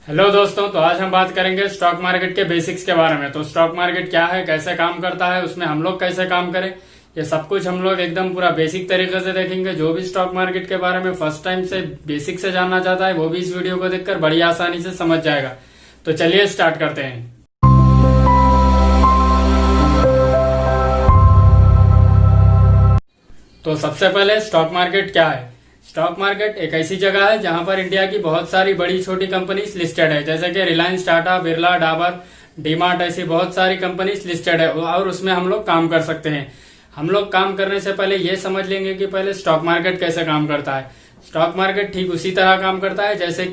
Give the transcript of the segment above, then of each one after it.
Hello दोस्तों, तो आज हम बात करेंगे स्टॉक मार्केट के बेसिक्स के बारे में। तो स्टॉक मार्केट क्या है, कैसे काम करता है, उसमें हम लोग कैसे काम करें, ये सब कुछ हम लोग एकदम पूरा बेसिक तरीके से देखेंगे। जो भी स्टॉक मार्केट के बारे में फर्स्ट टाइम से बेसिक से जानना चाहता है वो भी इस वीडियो को देखकर बड़ी आसानी से समझ जाएगा। तो चलिए स्टार्ट करते हैं। तो सबसे पहले स्टॉक मार्केट क्या है। स्टॉक मार्केट एक ऐसी जगह है जहां पर इंडिया की बहुत सारी बड़ी छोटी कंपनीज लिस्टेड है, जैसे कि रिलायंस, टाटा, बिरला, डाबर, डीमार्ट, ऐसी बहुत सारी कंपनीज लिस्टेड है और उसमें हम लोग काम कर सकते हैं। हम लोग काम करने से पहले ये समझ लेंगे कि पहले स्टॉक मार्केट कैसे काम करता है। स्टॉक मार्केट ठीक उसी तरह काम करता है जैसे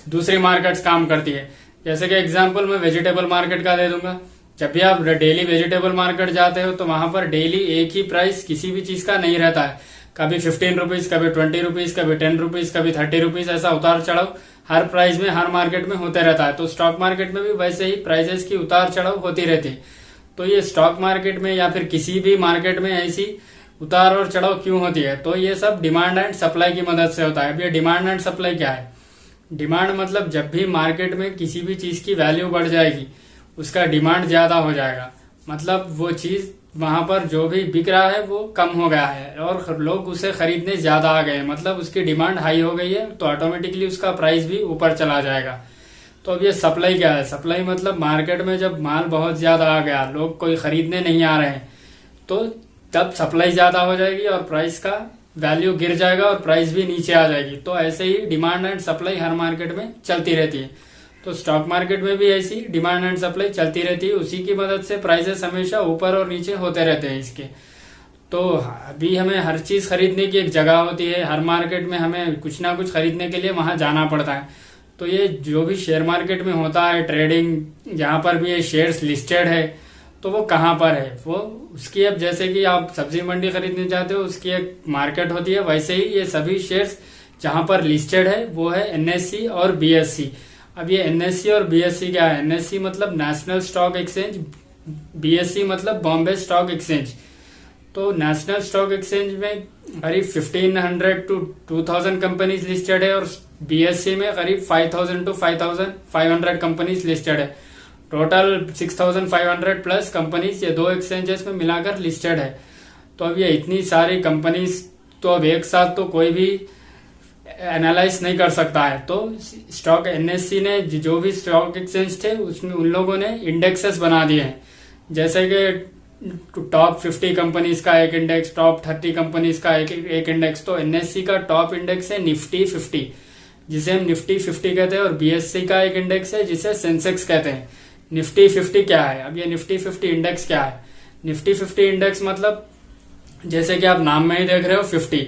दूसरी मार्केट्स काम करती है। जैसे कि एग्जाम्पल मैं वेजिटेबल मार्केट का दे दूंगा। जब भी आप डेली वेजिटेबल मार्केट जाते हो तो वहां पर डेली एक ही प्राइस किसी भी चीज का नहीं रहता है। कभी 15 रुपीज, कभी 20 रुपीज, कभी 10 रुपीज, कभी 30 रुपीज, ऐसा उतार चढ़ाव हर प्राइस में हर मार्केट में होते रहता है। तो स्टॉक मार्केट में भी वैसे ही प्राइसेस की उतार चढ़ाव होती रहती है। तो ये स्टॉक मार्केट में या फिर किसी भी मार्केट में ऐसी उतार और चढ़ाव क्यों होती है, तो ये सब डिमांड एंड सप्लाई की मदद से होता है। अब ये डिमांड एंड सप्लाई क्या है। डिमांड मतलब जब भी मार्केट में किसी भी चीज की वैल्यू बढ़ जाएगी, उसका डिमांड ज्यादा हो जाएगा, मतलब वो चीज वहां पर जो भी बिक रहा है वो कम हो गया है और लोग उसे खरीदने ज्यादा आ गए, मतलब उसकी डिमांड हाई हो गई है, तो ऑटोमेटिकली उसका प्राइस भी ऊपर चला जाएगा। तो अब ये सप्लाई क्या है। सप्लाई मतलब मार्केट में जब माल बहुत ज्यादा आ गया, लोग कोई खरीदने नहीं आ रहे हैं, तो तब सप्लाई ज्यादा हो जाएगी और प्राइस का वैल्यू गिर जाएगा और प्राइस भी नीचे आ जाएगी। तो ऐसे ही डिमांड एंड सप्लाई हर मार्केट में चलती रहती है। तो स्टॉक मार्केट में भी ऐसी डिमांड एंड सप्लाई चलती रहती है, उसी की मदद से प्राइसेस हमेशा ऊपर और नीचे होते रहते हैं इसके। तो अभी हमें हर चीज खरीदने की एक जगह होती है, हर मार्केट में हमें कुछ ना कुछ खरीदने के लिए वहां जाना पड़ता है। तो ये जो भी शेयर मार्केट में होता है ट्रेडिंग, जहां पर भी ये शेयर्स लिस्टेड है, तो वो कहाँ पर है, वो उसकी अब जैसे कि आप सब्जी मंडी खरीदने जाते हो उसकी एक मार्केट होती है, वैसे ही ये सभी शेयर्स जहां पर लिस्टेड है वो है एनएससी और बीएससी। अब ये एनएससी और बीएससी क्या है। एनएससी मतलब नेशनल स्टॉक एक्सचेंज, बीएससी मतलब बॉम्बे स्टॉक एक्सचेंज। तो नेशनल स्टॉक एक्सचेंज में करीब 1500 टू 2000 कंपनीज लिस्टेड है और बीएससी में करीब 5000 टू 5500 कंपनीज लिस्टेड है। टोटल 6500 प्लस कंपनीज ये दो एक्सचेंजेस में मिलाकर लिस्टेड है। तो अब ये इतनी सारी कंपनीज तो अब एक साथ तो कोई भी एनालाइज नहीं कर सकता है। तो स्टॉक एनएससी ने जो भी स्टॉक एक्सचेंज थे उसमें उन लोगों ने इंडेक्सेस बना दिए हैं, जैसे कि टॉप 50 कंपनीज का एक इंडेक्स, टॉप 30 कंपनीज का एक इंडेक्स। तो एनएससी का टॉप इंडेक्स है निफ्टी 50, जिसे हम निफ्टी 50 कहते हैं, और बीएससी का एक इंडेक्स है जिसे सेंसेक्स कहते हैं। निफ्टी 50 क्या है। अब ये निफ्टी 50 इंडेक्स क्या है। निफ्टी 50 इंडेक्स मतलब जैसे कि आप नाम में ही देख रहे हो 50,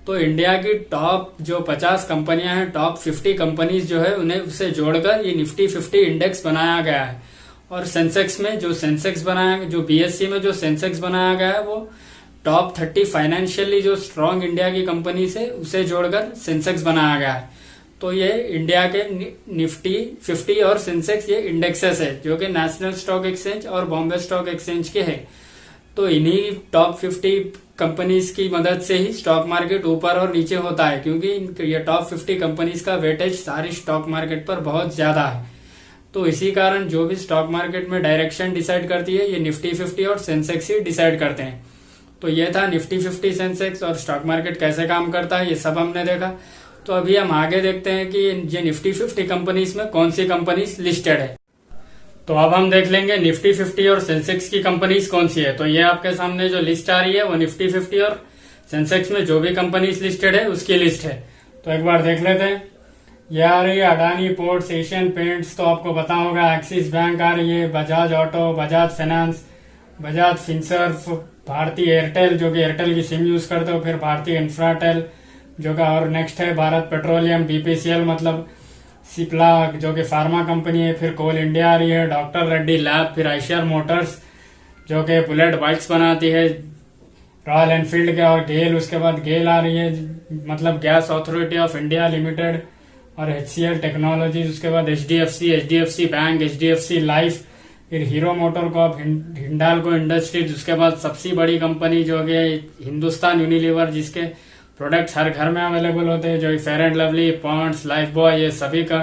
तो इंडिया की टॉप जो 50 कंपनियां हैं, टॉप 50 कंपनीज जो है उन्हें उससे जोड़कर ये निफ्टी 50 इंडेक्स बनाया गया है। और सेंसेक्स में जो सेंसेक्स बनाया, जो बीएससी में जो सेंसेक्स बनाया गया है वो टॉप 30 फाइनेंशियली जो स्ट्रॉन्ग इंडिया की कंपनी से उसे जोड़कर सेंसेक्स बनाया गया है। तो ये इंडिया के निफ्टी 50 और सेंसेक्स ये इंडेक्सेस है जो कि नेशनल स्टॉक एक्सचेंज और बॉम्बे स्टॉक एक्सचेंज के है। तो इन्हीं टॉप 50 कंपनीज की मदद से ही स्टॉक मार्केट ऊपर और नीचे होता है, क्योंकि ये टॉप 50 कंपनीज का वेटेज सारी स्टॉक मार्केट पर बहुत ज्यादा है। तो इसी कारण जो भी स्टॉक मार्केट में डायरेक्शन डिसाइड करती है ये निफ्टी 50 और सेंसेक्स ही डिसाइड करते हैं। तो ये था निफ्टी 50, सेंसेक्स और स्टॉक मार्केट कैसे काम करता है, ये सब हमने देखा। तो अभी हम आगे देखते हैं कि ये निफ्टी 50 कंपनीज में कौन सी कंपनीज लिस्टेड है। तो अब हम देख लेंगे निफ्टी 50 और सेंसेक्स की कंपनीज कौन सी है। तो ये आपके सामने जो लिस्ट आ रही है वो निफ्टी 50 और सेंसेक्स में जो भी कंपनीज लिस्टेड है उसकी लिस्ट है। तो एक बार देख लेते हैं। ये आ रही है अडानी पोर्ट्स, एशियन पेंट्स, तो आपको पता होगा, एक्सिस बैंक आ रही है, Bajaj Auto, Bajaj Finance, Bajaj Finserv, Bharti Airtel जो कि एयरटेल की सिम यूज करते हो, फिर भारती इंफ्राटेल जो का, और नेक्स्ट है भारत पेट्रोलियम, बीपीसीएल मतलब सिप्ला जो कि फार्मा कंपनी है, फिर कोल इंडिया आ रही है, डॉक्टर रेड्डी लैब, फिर आइशियर मोटर्स जो कि बुलेट बाइक्स बनाती है, रॉयल एनफील्ड के, और गेल, उसके बाद गेल आ रही है मतलब Gas Authority of India Limited, और एचसीएल टेक्नोलॉजीज, उसके बाद एचडीएफसी बैंक, एचडीएफसी लाइफ, फिर Hero Motor Corp, Hindalco Industries, उसके बाद सबसे बड़ी कंपनी जो कि हिंदुस्तान यूनिलीवर, जिसके प्रोडक्ट्स हर घर में अवेलेबल होते हैं, जो Fair and Lovely, Pond's, Lifebuoy, ये सभी का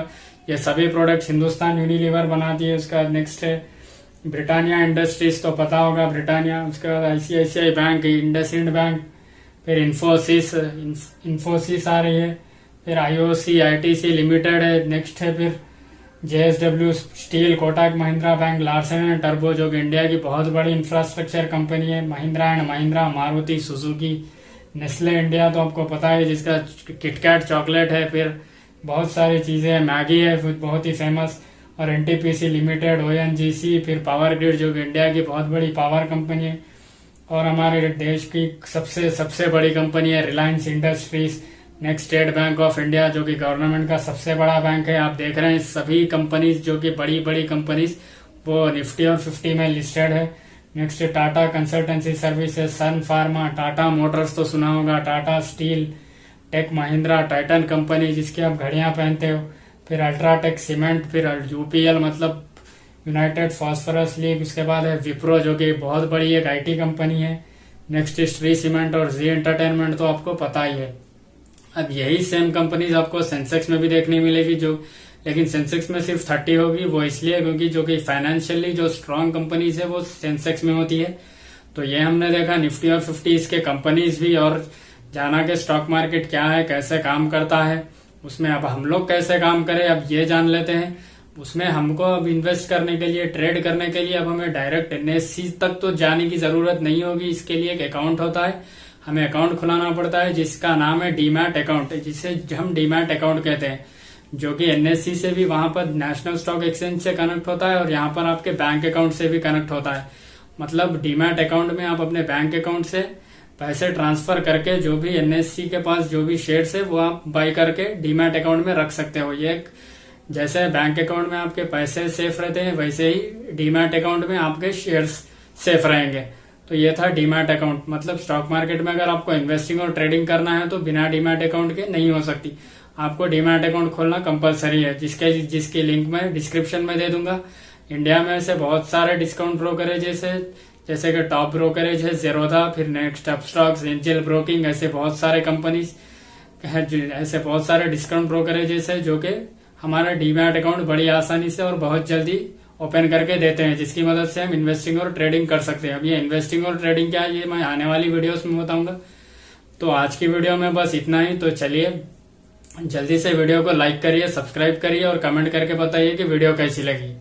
ये सभी प्रोडक्ट्स हिंदुस्तान यूनिलीवर बनाती है। उसका नेक्स्ट है ब्रिटानिया इंडस्ट्रीज, तो पता होगा ब्रिटानिया। उसके बाद आईसीआईसीआई बैंक, इंडसइंड बैंक, फिर इन्फोसिस आ रही है, फिर आईओसी आईटीसी लिमिटेड है। नेक्स्ट है फिर JSW steel, Kotak Mahindra bank, Larsen and turbo जो कि इंडिया की बहुत बड़ी इंफ्रास्ट्रक्चर कंपनी है, Mahindra and Mahindra, Maruti Suzuki, Nestle India तो आपको पता है जिसका किटकैट चॉकलेट है, फिर बहुत सारी चीजें हैं, मैगी है बहुत ही फेमस, और एनटीपीसी लिमिटेड, ओएनजीसी, फिर पावर ग्रिड जो कि इंडिया की बहुत बड़ी पावर कंपनी है, और हमारे देश की सबसे बड़ी कंपनी है Reliance industries. Next state bank of India जो कि गवर्नमेंट का सबसे बड़ा बैंक है। आप देख रहे हैं सभी कंपनीज जो कि बड़ी बड़ी कंपनीज वो निफ्टी और 50 में लिस्टेड है। Next Tata Consultancy Services, Sun Pharma, Tata Motors तो सुना होगा, Tata Steel, Tech Mahindra, Titan company जिसकी आप घड़ियां पहनते हो, फिर अल्ट्राटेक सीमेंट, फिर यूपीएल मतलब यूनाइटेड फॉस्फोरस लीग, उसके बाद है विप्रो जो कि बहुत बड़ी एक आईटी कंपनी है। नेक्स्ट श्री सीमेंट और जी एंटरटेनमेंट तो आपको पता ही है। अब यही सेम कंपनीज आपको सेंसेक्स में भी देखने मिलेगी लेकिन सेंसेक्स में सिर्फ 30 होगी, वो इसलिए क्योंकि जो कि फाइनेंशियली जो स्ट्रांग कंपनीज है वो सेंसेक्स में होती है। तो ये हमने देखा निफ्टी और 50 के कंपनीज भी, और जाना कि स्टॉक मार्केट क्या है, कैसे काम करता है, उसमें अब हम लोग कैसे काम करें अब ये जान लेते हैं। उसमें हमको अब इन्वेस्ट करने के लिए, ट्रेड करने के लिए अब हमें डायरेक्ट एनएससी तक तो जाने की जरूरत नहीं होगी। इसके लिए एक अकाउंट होता है, हमें अकाउंट खुलाना पड़ता है जिसका नाम है डीमैट अकाउंट, जिसे हम डीमैट अकाउंट कहते हैं, जो कि एनएससी से भी वहां पर नेशनल स्टॉक एक्सचेंज से कनेक्ट होता है और यहाँ पर आपके बैंक अकाउंट से भी कनेक्ट होता है। मतलब डीमैट अकाउंट में आप अपने बैंक अकाउंट से पैसे ट्रांसफर करके जो भी एनएससी के पास जो भी शेयर्स है वो आप बाई करके डीमैट अकाउंट में रख सकते हो। ये जैसे बैंक अकाउंट में आपके पैसे सेफ रहते हैं वैसे ही डीमैट अकाउंट में आपके शेयर्स सेफ रहेंगे। तो ये था डीमैट अकाउंट। मतलब स्टॉक मार्केट में अगर आपको इन्वेस्टिंग और ट्रेडिंग करना है तो बिना डीमैट अकाउंट के नहीं हो सकती, आपको डीमैट अकाउंट खोलना कंपलसरी है, जिसकी लिंक मैं डिस्क्रिप्शन में दे दूंगा। इंडिया में ऐसे बहुत सारे डिस्काउंट ब्रोकरेज जैसे कि टॉप ब्रोकरेज है जेरोधा, फिर नेक्स्ट अपस्टॉक्स, एंजल ब्रोकिंग, ऐसे बहुत सारे कंपनीज ऐसे बहुत सारे डिस्काउंट ब्रोकरेजेस है जो कि हमारा डीमैट अकाउंट बड़ी आसानी से और बहुत जल्दी ओपन करके देते हैं, जिसकी मदद से हम इन्वेस्टिंग और ट्रेडिंग कर सकते हैं। अब ये इन्वेस्टिंग और ट्रेडिंग क्या है ये मैं आने वाली वीडियोस में बताऊंगा। तो आज की वीडियो में बस इतना ही। तो चलिए जल्दी से वीडियो को लाइक करिए, सब्सक्राइब करिए और कमेंट करके बताइए कि वीडियो कैसी लगी।